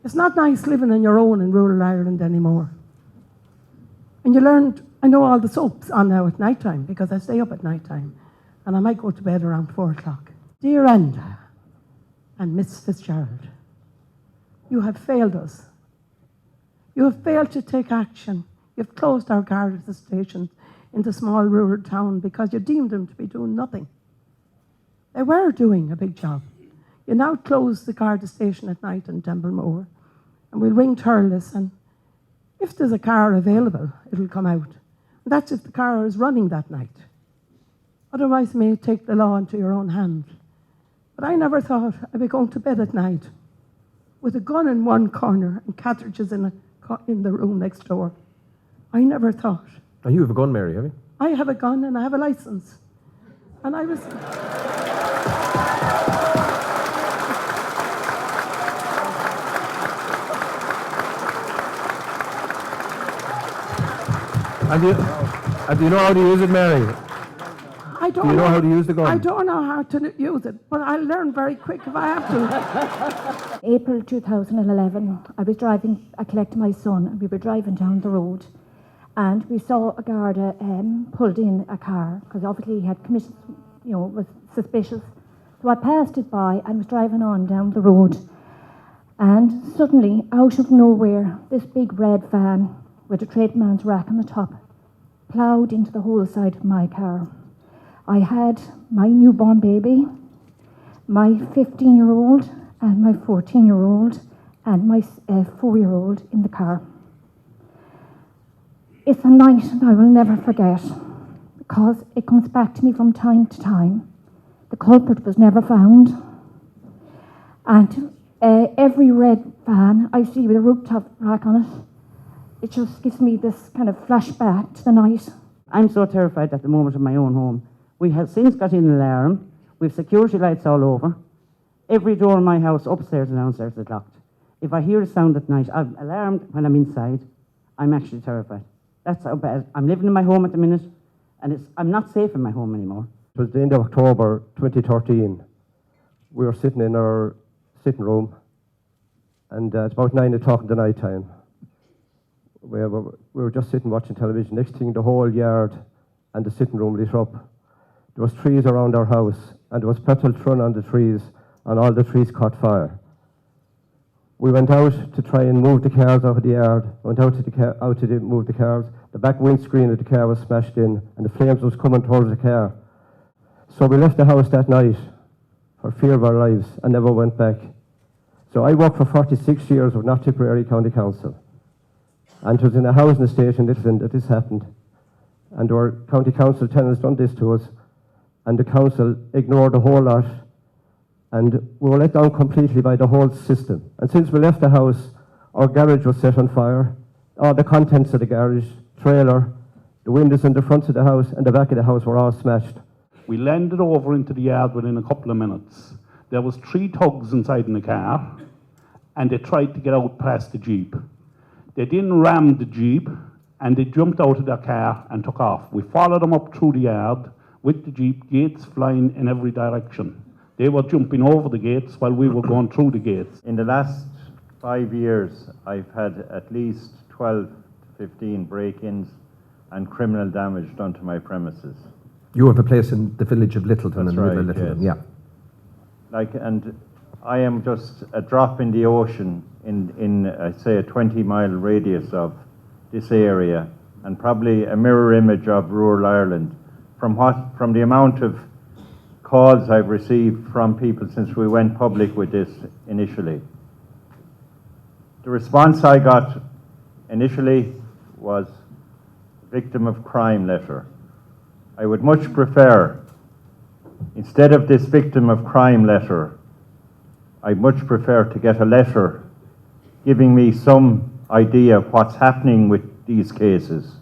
It's not nice living on your own in rural Ireland anymore. And you learned, I know all the soaps on now at night time because I stay up at night time and I might go to bed around 4 o'clock. Dear Enda and Miss Fitzgerald, you have failed us. You have failed to take action. You've closed our guard stations in the small rural town because you deemed them to be doing nothing. They were doing a big job. You now close the guard station at night in Templemore, and we'll ring Thurles, and if there's a car available, it'll come out. And that's if the car is running that night. Otherwise, you may take the law into your own hands. But I never thought I'd be going to bed at night with a gun in one corner and cartridges in the room next door. I never thought. Oh, you have a gun, Mary, have you? I have a gun and I have a license. And I was... And do you know how to use it, Mary? Do you know how to use the gun? I don't know how to use it, but I'll learn very quick if I have to. April 2011, I was driving, I collected my son, and we were driving down the road, and we saw a Garda pulled in a car, because obviously he had committed, was suspicious. So I passed it by and was driving on down the road, and suddenly, out of nowhere, this big red van with a tradesman's rack on the top ploughed into the whole side of my car. I had my newborn baby, my 15-year-old and my 14-year-old and my 4-year-old in the car. It's a night that I will never forget because it comes back to me from time to time. The culprit was never found, and every red van I see with a rooftop rack on it just gives me this kind of flashback to the night. I'm so terrified at the moment in my own home. We have since got in an alarm. We've security lights all over. Every door in my house, upstairs and downstairs, is locked. If I hear a sound at night, I'm alarmed when I'm inside. I'm actually terrified. That's how bad. I'm living in my home at the minute, and I'm not safe in my home anymore. It was the end of October 2013. We were sitting in our sitting room, and it's about 9 o'clock in the night time. We were just sitting watching television. Next thing, the whole yard and the sitting room lit up. There was trees around our house, and there was petrol thrown on the trees, and all the trees caught fire. We went out to try and move the cars out of the yard, went out to move the cars. The back windscreen of the car was smashed in, and the flames was coming towards the car. So we left the house that night for fear of our lives and never went back. So I worked for 46 years with North Tipperary County Council. And it was in a housing estate in Littleton that this happened. And our county council tenants done this to us, and the council ignored the whole lot, and we were let down completely by the whole system. And since we left the house, our garage was set on fire, all the contents of the garage, trailer, the windows in the front of the house and the back of the house were all smashed. We landed over into the yard within a couple of minutes. There was 3 thugs inside in the car, and they tried to get out past the Jeep. They then rammed the Jeep, and they jumped out of their car and took off. We followed them up through the yard with the Jeep, gates flying in every direction. They were jumping over the gates while we were going through the gates. In the last 5 years, I've had at least 12 to 15 break-ins and criminal damage done to my premises. You have a place in the village of Littleton, That's in the right, middle of Littleton, yes. yeah. And I am just a drop in the ocean in I'd say, a 20-mile radius of this area, and probably a mirror image of rural Ireland from the amount of calls I've received from people since we went public with this initially. The response I got initially was victim of crime letter. I would much prefer, instead of this victim of crime letter, I'd much prefer to get a letter giving me some idea of what's happening with these cases.